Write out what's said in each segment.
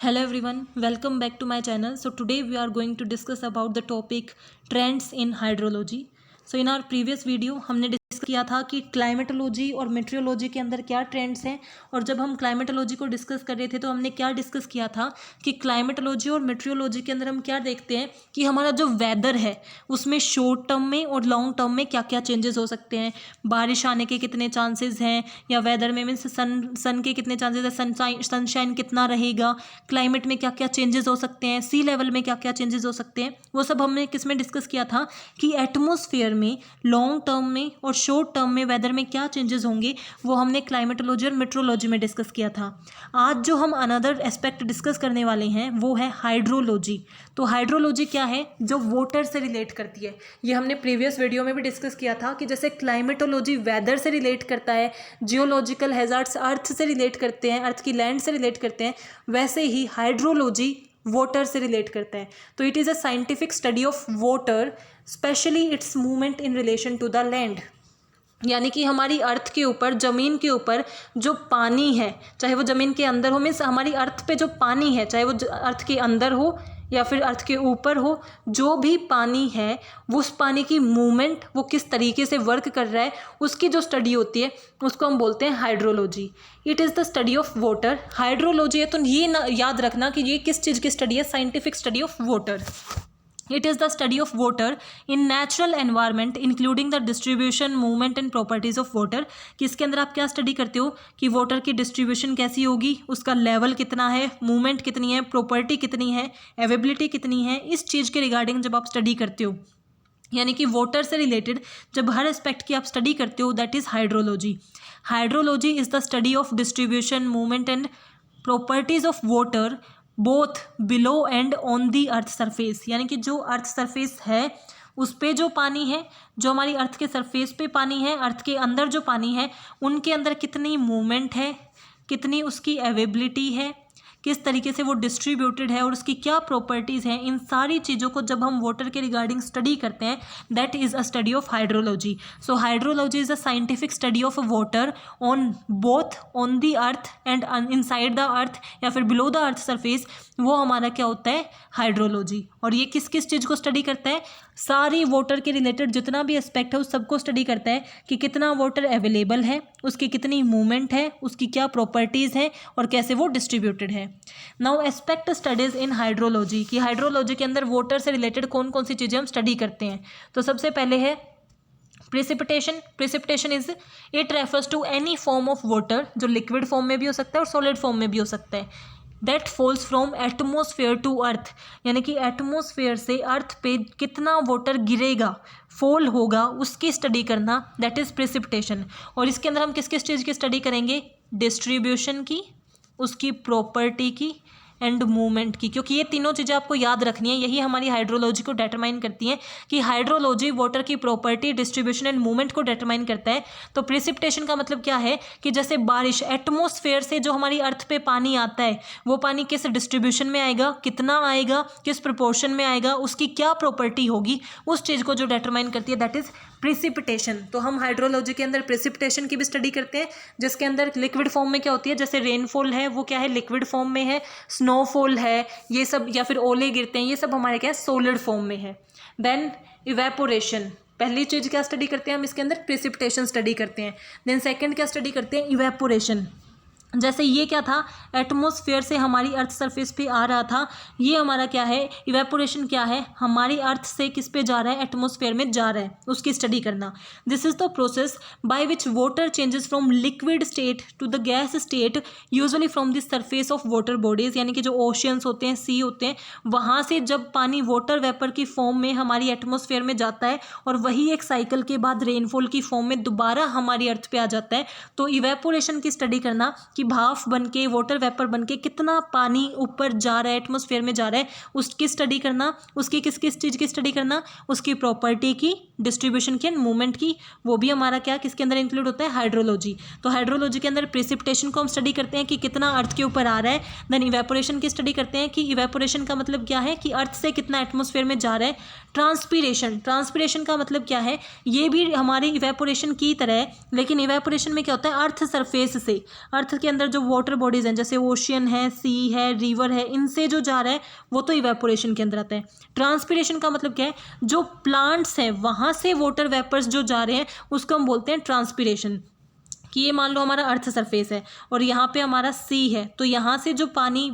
Hello everyone, welcome back to my channel. So today we are going to discuss about the topic trends in hydrology. So in our previous video हमने discuss किया था कि climatology और meteorology के अंदर क्या trends हैं, और जब हम क्लाइमेटोलॉजी को डिस्कस कर रहे थे तो हमने क्या डिस्कस किया था कि क्लाइमेटोलॉजी और मेट्रियोलॉजी के अंदर हम क्या देखते हैं कि हमारा जो वेदर है उसमें शॉर्ट टर्म में और लॉन्ग टर्म में क्या क्या चेंजेस हो सकते हैं, बारिश आने के कितने चांसेस हैं, या वेदर में मीन्स सन के कितने चांसेस है, सनशाइन कितना रहेगा, क्लाइमेट में क्या क्या चेंजेस हो सकते हैं, सी लेवल में क्या क्या चेंजेस हो सकते हैं। वो सब हमने किस में डिस्कस किया था कि एटमॉस्फेयर में लॉन्ग टर्म में और शॉर्ट टर्म में वेदर में क्या चेंजेस होंगे, वो हमने क्लाइमेटोलॉजी और मेट्रोलॉजी में डिस्कस किया था। आज जो हम अनदर एस्पेक्ट डिस्कस करने वाले हैं वो है हाइड्रोलॉजी। तो हाइड्रोलॉजी क्या है? जो वाटर से रिलेट करती है। ये हमने प्रीवियस वीडियो में भी डिस्कस किया था कि जैसे क्लाइमेटोलॉजी वेदर से रिलेट करता है, जियोलॉजिकल हैजार्ड्स अर्थ से रिलेट करते हैं, अर्थ की लैंड से रिलेट करते हैं, वैसे ही हाइड्रोलॉजी वाटर से रिलेट करता है। तो it is a scientific study of water, specially its movement in relation to the land. यानी कि हमारी अर्थ के ऊपर, ज़मीन के ऊपर जो पानी है, चाहे वो ज़मीन के अंदर हो, मीन्स हमारी अर्थ पे जो पानी है, चाहे वो अर्थ के अंदर हो या फिर अर्थ के ऊपर हो, जो भी पानी है उस पानी की मूवमेंट वो किस तरीके से वर्क कर रहा है, उसकी जो स्टडी होती है उसको हम बोलते हैं hydrology. It is the study of water. Hydrology है तो ये ना याद रखना कि ये किस चीज़ की स्टडी है, scientific study of water. It is the study of water in natural environment including the distribution, movement and properties of water। कि इसके अंदर आप क्या स्टडी करते हो कि वाटर की डिस्ट्रीब्यूशन कैसी होगी, उसका लेवल कितना है, मूवमेंट कितनी है, प्रॉपर्टी कितनी है, अवेबिलिटी कितनी है, इस चीज़ के रिगार्डिंग जब आप स्टडी करते हो, यानी कि वाटर से रिलेटेड जब हर एस्पेक्ट की आप स्टडी करते हो, that is hydrology. Hydrology is the study of distribution, movement and properties of water both below and on the earth surface. यानी कि जो अर्थ सरफेस है उस पे जो पानी है, जो हमारी अर्थ के सरफेस पे पानी है, अर्थ के अंदर जो पानी है, उनके अंदर कितनी मूवमेंट है, कितनी उसकी अवेबिलिटी है, किस तरीके से वो डिस्ट्रीब्यूटेड है और उसकी क्या प्रॉपर्टीज़ हैं, इन सारी चीज़ों को जब हम वाटर के रिगार्डिंग स्टडी करते हैं, that is a study of hydrology. So hydrology is a scientific study of water on both on the earth and inside the earth या फिर बिलो द अर्थ सरफेस। वो हमारा क्या होता है? हाइड्रोलॉजी। और ये किस किस चीज़ को स्टडी करता है? सारी वाटर के रिलेटेड जितना भी एस्पेक्ट है उस सबको स्टडी करता है कि कितना वाटर अवेलेबल है, उसकी कितनी मूवमेंट है, उसकी क्या प्रॉपर्टीज़ हैं और कैसे वो डिस्ट्रीब्यूटेड है। नाउ एस्पेक्ट स्टडीज़ इन हाइड्रोलॉजी, कि हाइड्रोलॉजी के अंदर वाटर से रिलेटेड कौन कौन सी चीज़ें हम स्टडी करते हैं। तो सबसे पहले है precipitation. Precipitation is it refers to any form of water, जो लिक्विड फॉर्म में भी हो सकता है और सॉलिड फॉर्म में भी हो सकता है, that falls from atmosphere to earth. यानी कि एटमोसफेयर से अर्थ पे कितना वाटर गिरेगा, फॉल होगा, उसकी स्टडी करना, दैट इज़ प्रेसिपिटेशन। और इसके अंदर हम किस किस चीज़ की स्टडी करेंगे? डिस्ट्रीब्यूशन की, उसकी प्रॉपर्टी की एंड मूवमेंट की, क्योंकि ये तीनों चीज़ें आपको याद रखनी है। यही हमारी हाइड्रोलॉजी को डिटरमाइन करती हैं कि हाइड्रोलॉजी वाटर की प्रॉपर्टी, डिस्ट्रीब्यूशन एंड मूवमेंट को डिटरमाइन करता है। तो प्रेसिपिटेशन का मतलब क्या है कि जैसे बारिश, एटमॉस्फेयर से जो हमारी अर्थ पे पानी आता है वो पानी किस डिस्ट्रीब्यूशन में आएगा, कितना आएगा, किस प्रोपोर्शन में आएगा, उसकी क्या प्रॉपर्टी होगी, उस चीज़ को जो डिटरमाइन करती है, दैट इज़ प्रेसिपिटेशन। तो हम हाइड्रोलॉजी के अंदर प्रेसिपिटेशन की भी स्टडी करते हैं, जिसके अंदर लिक्विड फॉर्म में क्या होती है, जैसे रेनफॉल है वो क्या है, लिक्विड फॉर्म में है, स्नोफॉल है, ये सब, या फिर ओले गिरते हैं, ये सब हमारे क्या है, सॉलिड फॉर्म में है। देन इवेपोरेशन, पहली चीज़ क्या स्टडी करते हैं हम इसके अंदर? प्रेसिपिटेशन स्टडी करते हैं। देन सेकंड क्या स्टडी करते हैं? इवेपोरेशन। जैसे ये क्या था, एटमॉस्फेयर से हमारी अर्थ सरफेस पे आ रहा था, ये हमारा क्या है, इवेपोरेशन क्या है, हमारी अर्थ से किस पे जा रहा है, एटमॉस्फेयर में जा रहा है, उसकी स्टडी करना। This is the process by which water changes from liquid state to the gas state, usually from the surface of water bodies. यानी कि जो ओशियंस होते हैं, सी होते हैं, वहाँ से जब पानी वाटर वेपर की फॉर्म में हमारी एटमॉस्फेयर में जाता है और वही एक साइकिल के बाद रेनफॉल की फॉर्म में दोबारा हमारी अर्थ पे आ जाता है। तो इवेपोरेशन की स्टडी करना कि भाफ बन के, वाटर वेपर बन के कितना पानी ऊपर जा रहा है, एटमॉस्फेयर में जा रहा है, उसकी स्टडी करना। उसकी किस किस चीज़ की स्टडी करना? उसकी प्रॉपर्टी की, डिस्ट्रीब्यूशन की एंड मूवमेंट की। वो भी हमारा क्या किसके अंदर इंक्लूड होता है? हाइड्रोलॉजी। तो हाइड्रोलॉजी के अंदर प्रेसिपिटेशन को हम स्टडी करते हैं कि कितना अर्थ के ऊपर आ रहा है। देन इवेपोरेशन की स्टडी करते हैं कि इवेपोरेशन का मतलब क्या है, कि अर्थ से कितना एटमॉस्फेयर में जा रहा है। ट्रांसपीरेशन, ट्रांसपीरेशन का मतलब क्या है, ये भी हमारी इवेपोरेशन की तरह है, लेकिन इवेपोरेशन में क्या होता है, अर्थ सरफेस से, अर्थ के के अंदर जो वाटर बॉडीज़ हैं जैसे ओशियन है, सी है, रिवर है, इनसे जो जा रहा है वो तो इवेपोरेशन के अंदर आता है। ट्रांसपीरेशन का मतलब क्या है, जो प्लांट्स हैं वहाँ से वाटर वेपर्स जो जा रहे हैं उसको हम बोलते हैं ट्रांसपीरेशन। कि ये मान लो हमारा अर्थ सरफेस है और यहाँ पे हमारा सी है, तो यहाँ से जो पानी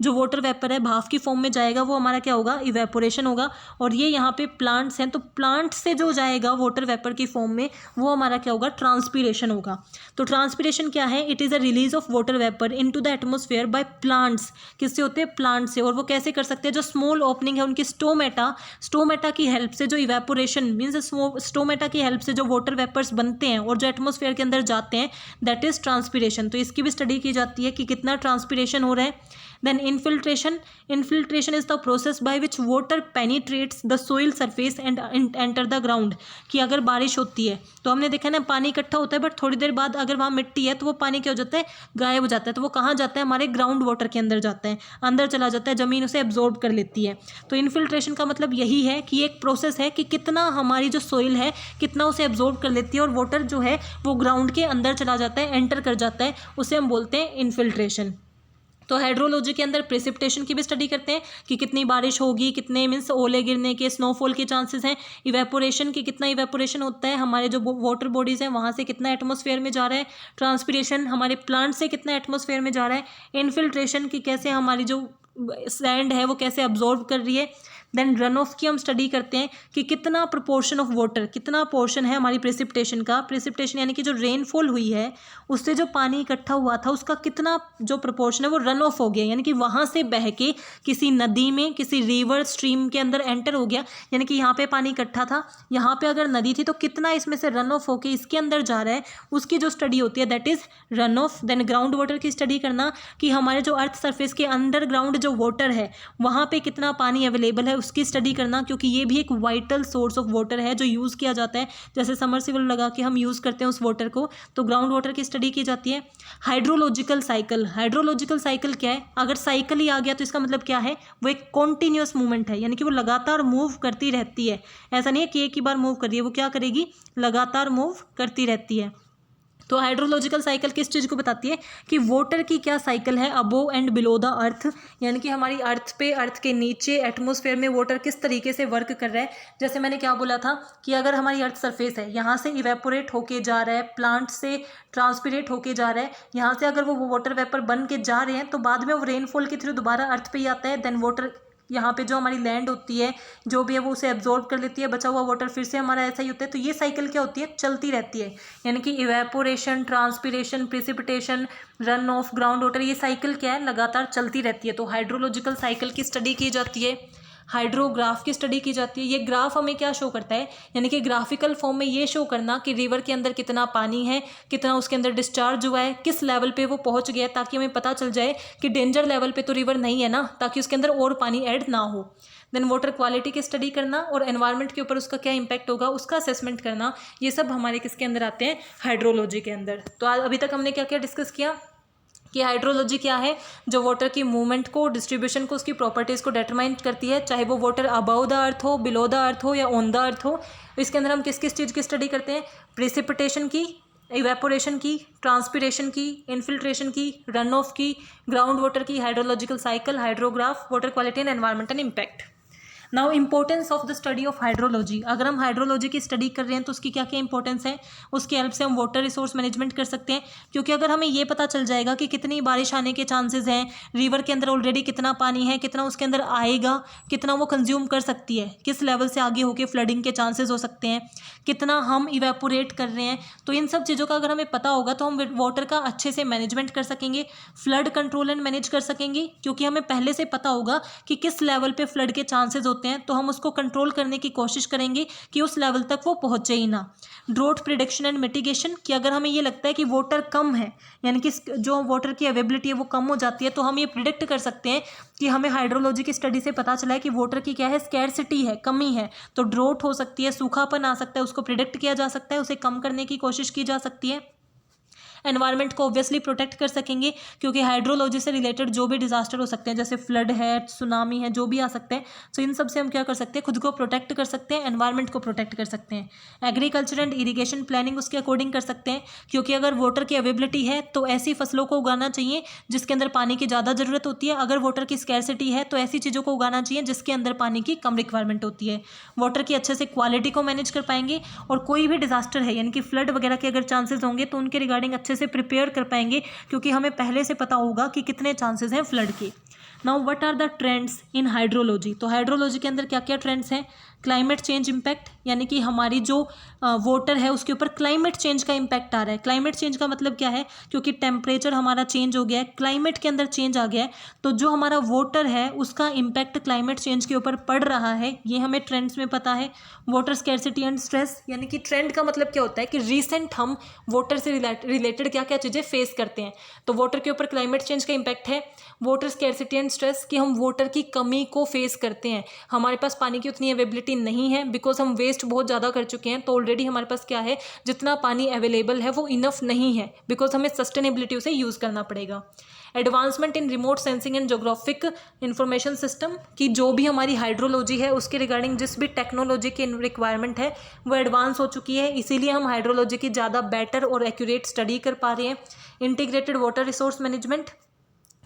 जो वाटर वेपर है भाप की फॉर्म में जाएगा वो हमारा क्या होगा, इवेपोरेशन होगा। और ये यहाँ पे प्लांट्स हैं, तो प्लांट से जो जाएगा वाटर वेपर की फॉर्म में वो हमारा क्या होगा, ट्रांसपीरेशन होगा। तो ट्रांसपीरेशन क्या है, it is a release of water vapour into the atmosphere by plants. किससे होते हैं, प्लांट से। और वो कैसे कर सकते हैं, जो स्मॉल ओपनिंग है उनकी स्टोमेटा की हेल्प से जो इवेपोरेशन मीन्स स्टोमेटा की हेल्प से जो वाटर वेपर्स बनते हैं और जो एटमॉस्फेयर के अंदर जाते हैं, दैट इज ट्रांसपीरेशन। तो इसकी भी स्टडी की जाती है कि कितना ट्रांसपीरेशन हो रहा है। Then infiltration is the process by which water penetrates the soil surface and enter the ground. कि अगर बारिश होती है तो हमने देखा ना पानी इकट्ठा होता है, बट थोड़ी देर बाद अगर वहाँ मिट्टी है तो वो पानी क्या हो जाता है, गायब हो जाता है। तो वो कहाँ जाता है, हमारे ग्राउंड वाटर के अंदर जाता है, अंदर चला जाता है, ज़मीन उसे एब्जॉर्ब कर लेती है। तो इन्फिल्ट्रेशन का मतलब यही है कि एक प्रोसेस है कि कितना हमारी जो सोइल है कितना उसे एब्जॉर्ब कर लेती है और वाटर जो है वो ग्राउंड के अंदर चला जाता है, एंटर कर जाता है, उसे हम बोलते हैं इन्फिल्ट्रेशन। तो हाइड्रोलॉजी के अंदर प्रेसिपिटेशन की भी स्टडी करते हैं कि कितनी बारिश होगी, कितने मीन्स ओले गिरने के, स्नोफॉल के चांसेस हैं। इवेपोरेशन की कितना इवेपोरेशन होता है, हमारे जो वाटर बॉडीज़ हैं वहाँ से कितना एटमॉस्फेयर में जा रहा है। ट्रांसपीरेशन हमारे प्लांट से कितना एटमॉस्फेयर में जा रहा है। इन्फिल्ट्रेशन की कैसे हमारी जो सैंड है वो कैसे अब्जॉर्ब कर रही है। देन रन ऑफ की हम स्टडी करते हैं कि कितना प्रोपोर्शन ऑफ वाटर, कितना पोर्शन है हमारी प्रेसिपिटेशन का। प्रेसिपिटेशन यानी कि जो रेनफॉल हुई है उससे जो पानी इकट्ठा हुआ था उसका कितना जो प्रोपोर्शन है वो रन ऑफ हो गया, यानी कि वहाँ से बह के किसी नदी में, किसी रिवर स्ट्रीम के अंदर एंटर हो गया। यानी कि यहाँ पे पानी इकट्ठा था, यहाँ पे अगर नदी थी तो कितना इसमें से रन ऑफ होके इसके अंदर जा रहा है, उसकी जो स्टडी होती है that is run off. Then ground water की स्टडी करना कि हमारे जो अर्थ सरफेस के अंडरग्राउंड जो वाटर है वहाँ पे कितना पानी अवेलेबल है, उसकी स्टडी करना, क्योंकि ये भी एक वाइटल सोर्स ऑफ वाटर है जो यूज़ किया जाता है। जैसे समरसीबल लगा के हम यूज़ करते हैं उस वाटर को, तो ग्राउंड वाटर की स्टडी की जाती है। हाइड्रोलॉजिकल साइकिल क्या है, अगर साइकिल ही आ गया तो इसका मतलब क्या है, वो एक कॉन्टिन्यूस मूवमेंट है, यानी कि वो लगातार मूव करती रहती है। ऐसा नहीं है कि एक ही बार मूव कर रही है, वो क्या करेगी, लगातार मूव करती रहती है। तो हाइड्रोलॉजिकल साइकिल किस चीज़ को बताती है कि वाटर की क्या साइकिल है above and below the earth, यानी कि हमारी अर्थ पे, अर्थ के नीचे एटमॉस्फेयर में वाटर किस तरीके से वर्क कर रहा है। जैसे मैंने क्या बोला था कि अगर हमारी अर्थ सरफेस है, यहाँ से इवेपोरेट होके जा रहा है, प्लांट से ट्रांसपीरेट होके जा रहा है, यहाँ से अगर वो वाटर वेपर बन के जा रहे हैं तो बाद में वो रेनफॉल के थ्रू दोबारा अर्थ पे ही आता है। देन वाटर यहाँ पे जो हमारी लैंड होती है जो भी है वो उसे एब्जॉर्ब कर लेती है, बचा हुआ वाटर फिर से हमारा ऐसा ही होता है। तो ये साइकिल क्या होती है, चलती रहती है, यानी कि evaporation, transpiration, precipitation, run off, ground water, ये साइकिल क्या है, लगातार चलती रहती है। तो हाइड्रोलॉजिकल साइकिल की स्टडी की जाती है। हाइड्रोग्राफ की स्टडी की जाती है। ये ग्राफ हमें क्या शो करता है, यानी कि ग्राफिकल फॉर्म में ये शो करना कि रिवर के अंदर कितना पानी है, कितना उसके अंदर डिस्चार्ज हुआ है, किस लेवल पे वो पहुंच गया है, ताकि हमें पता चल जाए कि डेंजर लेवल पे तो रिवर नहीं है ना, ताकि उसके अंदर और पानी ऐड ना हो। देन वाटर क्वालिटी की स्टडी करना और एनवायरनमेंट के ऊपर उसका क्या इंपैक्ट होगा उसका असेसमेंट करना, ये सब हमारे किसके अंदर आते हैं, हाइड्रोलॉजी के अंदर। तो आज अभी तक हमने क्या क्या डिस्कस किया कि हाइड्रोलॉजी क्या है, जो वाटर की मूवमेंट को, डिस्ट्रीब्यूशन को, उसकी प्रॉपर्टीज़ को डिटरमाइन करती है, चाहे वो वाटर अबव द अर्थ हो, बिलो द अर्थ हो या ऑन द अर्थ हो। इसके अंदर हम किस किस चीज़ की स्टडी करते हैं, प्रेसिपिटेशन की, इवेपोरेशन की, ट्रांसपीरेशन की, इन्फिल्ट्रेशन की, रन ऑफ की, ग्राउंड वाटर की, hydrological cycle, hydrograph, water quality and environmental impact. Now importance of the study of hydrology. अगर हम हाइड्रोलॉजी की स्टडी कर रहे हैं तो उसकी क्या क्या इंपॉर्टेंस है, उसकी हेल्प से हम वाटर रिसोर्स मैनेजमेंट कर सकते हैं। क्योंकि अगर हमें ये पता चल जाएगा कि कितनी बारिश आने के चांसेस हैं, रिवर के अंदर ऑलरेडी कितना पानी है, कितना उसके अंदर आएगा, कितना वो कंज्यूम कर सकती है, किस लेवल से आगे होकर फ्लडिंग के चांसेस हो सकते हैं, कितना हम इवेपोरेट कर रहे हैं, तो इन सब चीज़ों का अगर हमें पता होगा तो हम वाटर का अच्छे से मैनेजमेंट कर सकेंगे, फ्लड कंट्रोल एंड मैनेज कर सकेंगे। क्योंकि हमें पहले से पता होगा कि किस लेवल पे फ्लड के चांसेस होते हैं, तो हम उसको कंट्रोल करने की कोशिश करेंगे कि उस लेवल तक वो पहुंचे ही ना। ड्रॉट प्रिडिक्शन एंड मिटिगेशन, कि अगर हमें ये लगता है कि वाटर कम है, यानी कि जो वाटर की अवेलेबिलिटी है वो कम हो जाती है, तो हम ये प्रिडिक्ट कर सकते हैं कि हमें हाइड्रोलॉजी की स्टडी से पता चला है कि वाटर की क्या है, स्कैरसिटी है, कमी है, तो ड्रॉट हो सकती है, सूखापन आ सकता है, उसको प्रिडिक्ट किया जा सकता है, उसे कम करने की कोशिश की जा सकती है। एनवायरनमेंट को ऑब्वियसली प्रोटेक्ट कर सकेंगे, क्योंकि हाइड्रोलॉजी से रिलेटेड जो भी डिजास्टर हो सकते हैं, जैसे फ्लड है, सुनामी है, जो भी आ सकते हैं, सो इन सब से हम क्या कर सकते हैं, खुद को प्रोटेक्ट कर सकते हैं, एनवायरनमेंट को प्रोटेक्ट कर सकते हैं। एग्रीकल्चर एंड इरीगेशन प्लानिंग उसके अकॉर्डिंग कर सकते हैं, क्योंकि अगर वाटर की अवेलेबिलिटी है तो ऐसी फसलों को उगाना चाहिए जिसके अंदर पानी की ज़्यादा ज़रूरत होती है। अगर वाटर की स्कैरसिटी है तो ऐसी चीज़ों को उगाना चाहिए जिसके अंदर पानी की कम रिक्वायरमेंट होती है। वाटर की अच्छे से क्वालिटी को मैनेज कर पाएंगे, और कोई भी डिजास्टर है यानी कि फ्लड वगैरह के अगर चांसेस होंगे तो उनके रिगार्डिंग अच्छे से प्रिपेयर कर पाएंगे, क्योंकि हमें पहले से पता होगा कि कितने चांसेस हैं फ्लड के। Now what are the trends in hydrology. तो हाइड्रोलॉजी के अंदर क्या क्या ट्रेंड्स हैं? क्लाइमेट चेंज इम्पैक्ट, यानी कि हमारी जो वाटर है उसके ऊपर क्लाइमेट चेंज का इम्पैक्ट आ रहा है। क्लाइमेट चेंज का मतलब क्या है? क्योंकि टेम्परेचर हमारा चेंज हो गया है, क्लाइमेट के अंदर चेंज आ गया है, तो जो हमारा वाटर है उसका इम्पैक्ट क्लाइमेट चेंज के ऊपर पड़ रहा है, ये हमें ट्रेंड्स में पता है। वाटर स्कैरसिटी एंड स्ट्रेस, यानी कि ट्रेंड का मतलब क्या होता है कि रिसेंट हम वाटर से रिलेटेड क्या क्या चीज़ें फेस करते हैं, तो वाटर के ऊपर क्लाइमेट चेंज का इम्पैक्ट है। वाटर स्कैरसिटी एंड स्ट्रेस, कि हम वाटर की कमी को फेस करते हैं, हमारे पास पानी की उतनी अवेलेबिलिटी नहीं है, बिकॉज हम वेस्ट बहुत ज़्यादा कर चुके हैं, तो ऑलरेडी हमारे पास क्या है, जितना पानी अवेलेबल है वो इनफ नहीं है, बिकॉज हमें सस्टेनेबिलिटी उसे यूज़ करना पड़ेगा। Advancement in remote sensing and geographic information system, कि जो भी हमारी हाइड्रोलॉजी है उसके रिगार्डिंग जिस भी टेक्नोलॉजी की रिक्वायरमेंट है वो एडवांस हो चुकी है, इसीलिए हम हाइड्रोलॉजी की ज़्यादा बेटर और एक्यूरेट स्टडी कर पा रहे हैं। इंटीग्रेटेड वाटर रिसोर्स मैनेजमेंट,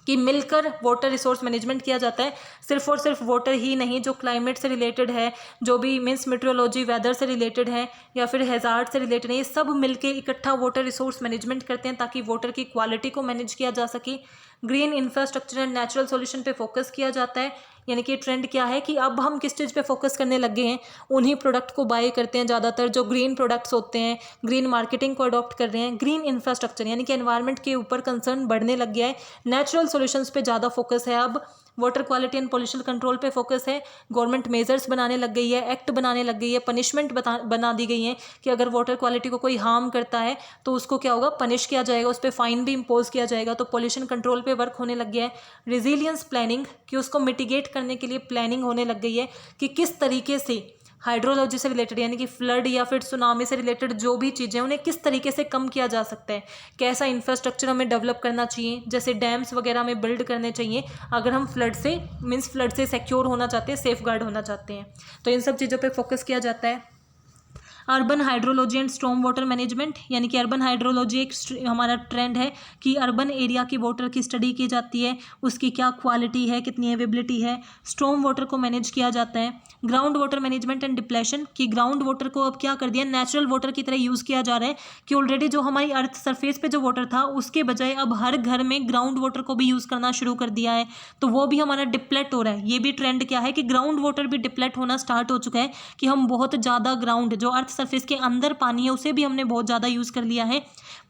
कि मिलकर वाटर रिसोर्स मैनेजमेंट किया जाता है, सिर्फ और सिर्फ वाटर ही नहीं, जो क्लाइमेट से रिलेटेड है, जो भी मीन्स मेट्रोलॉजी वेदर से रिलेटेड है या फिर हैजार्ड से रिलेटेड है, ये सब मिलके इकट्ठा वाटर रिसोर्स मैनेजमेंट करते हैं ताकि वाटर की क्वालिटी को मैनेज किया जा सके। Green infrastructure and natural solution पे फोकस किया जाता है, यानी कि ट्रेंड क्या है कि अब हम किस चीज़ पे फोकस करने लग गए हैं, उन्हीं प्रोडक्ट को बाय करते हैं ज़्यादातर जो ग्रीन प्रोडक्ट्स होते हैं, ग्रीन मार्केटिंग को अडॉप्ट कर रहे हैं। ग्रीन इंफ्रास्ट्रक्चर यानी कि एनवायरनमेंट के ऊपर कंसर्न बढ़ने लग गया है, नेचुरल सॉल्यूशंस पे ज़्यादा फोकस है, अब water quality and pollution control पे फोकस है। गवर्नमेंट मेजर्स बनाने लग गई है, एक्ट बनाने लग गई है, पनिशमेंट बना दी गई है कि अगर वाटर क्वालिटी को कोई हार्म करता है तो उसको क्या होगा, पनिश किया जाएगा, उस पर फाइन भी इम्पोज किया जाएगा, तो पोल्यूशन कंट्रोल पे वर्क होने लग गया है। रिजिलियंस प्लानिंग, कि उसको मिटिगेट करने के लिए प्लानिंग होने लग गई है कि किस तरीके से हाइड्रोलॉजी से रिलेटेड यानी कि फ्लड या फिर सुनामी से रिलेटेड जो भी चीज़ें उन्हें किस तरीके से कम किया जा सकता है, कैसा इंफ्रास्ट्रक्चर हमें डेवलप करना चाहिए, जैसे डैम्स वगैरह हमें बिल्ड करने चाहिए अगर हम फ्लड से सिक्योर होना चाहते हैं, सेफ गार्ड होना चाहते हैं, तो इन सब चीज़ों पर फोकस किया जाता है। Urban hydrology and storm water management, यानी कि अर्बन हाइड्रोलॉजी एक हमारा ट्रेंड है कि अर्बन एरिया की वाटर की स्टडी की जाती है, उसकी क्या क्वालिटी है, कितनी अवेलेबिलिटी है, स्टॉर्म वाटर को मैनेज किया जाता है। Ground water management and depletion, कि ग्राउंड वाटर को अब क्या कर दिया, नेचुरल वाटर की तरह यूज़ किया जा रहा है, कि ऑलरेडी जो हमारी अर्थ सरफेस पे जो वाटर था उसके बजाय अब हर घर में ग्राउंड वाटर को भी यूज़ करना शुरू कर दिया है, तो वो भी हमारा डिप्लेट हो रहा है। ये भी ट्रेंड क्या है कि ग्राउंड वाटर भी डिप्लेट होना स्टार्ट हो चुका है, कि हम बहुत ज़्यादा ग्राउंड जो अर्थ सरफेस के अंदर पानी है उसे भी हमने बहुत ज़्यादा यूज़ कर लिया है।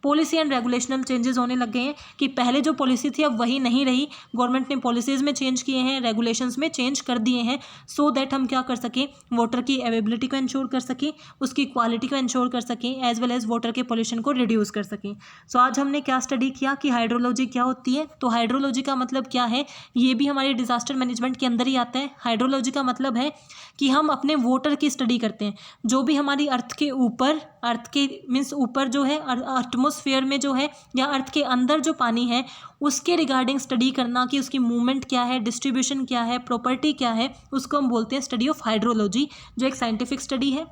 पॉलिसी एंड रेगुलेशनल चेंजेस होने लग गए हैं, कि पहले जो पॉलिसी थी अब वही नहीं रही, गवर्नमेंट ने पॉलिसीज़ में चेंज किए हैं, रेगुलेशंस में चेंज कर दिए हैं, सो दैट हम क्या कर सकें, वाटर की अवेलेबिलिटी को इंश्योर कर सकें, उसकी क्वालिटी को इंश्योर कर सकें, एज वेल एज वाटर के पॉल्यूशन को रिड्यूस कर सकें। सो आज हमने क्या स्टडी किया कि हाइड्रोलॉजी क्या होती है। तो हाइड्रोलॉजी का मतलब क्या है, ये भी हमारे डिजास्टर मैनेजमेंट के अंदर ही आता है। हाइड्रोलॉजी का मतलब है कि हम अपने वाटर की स्टडी करते हैं, जो भी हमारी अर्थ के ऊपर, अर्थ के मीन्स ऊपर जो है एटमॉस्फेयर में जो है या अर्थ के अंदर जो पानी है उसके रिगार्डिंग स्टडी करना, कि उसकी मूवमेंट क्या है, डिस्ट्रीब्यूशन क्या है, प्रॉपर्टी क्या है, उसको हम बोलते हैं स्टडी ऑफ हाइड्रोलॉजी, जो एक साइंटिफिक स्टडी है।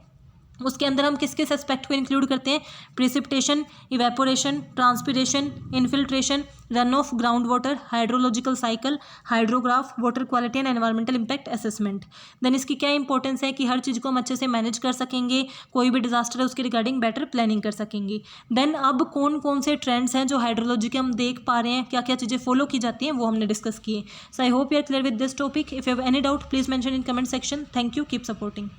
उसके अंदर हम किस किस एस्पेक्ट को इंक्लूड करते हैं, precipitation, evaporation, transpiration, infiltration, run off ground water, hydrological cycle, hydrograph, water quality and environmental impact assessment. Then इसकी क्या इंपॉर्टेंस है कि हर चीज़ को हम अच्छे से मैनेज कर सकेंगे, कोई भी डिजास्टर है उसके रिगार्डिंग बेटर प्लानिंग कर सकेंगे। देन अब कौन कौन से ट्रेंड्स हैं जो हाइड्रोलॉजी के हम देख पा रहे हैं, क्या क्या चीज़ें फॉलो की जाती हैं, वो हमने डिस्कस किए। So I hope you are clear with this topic. If you have any doubt please mention in comment section. Thank you, keep supporting.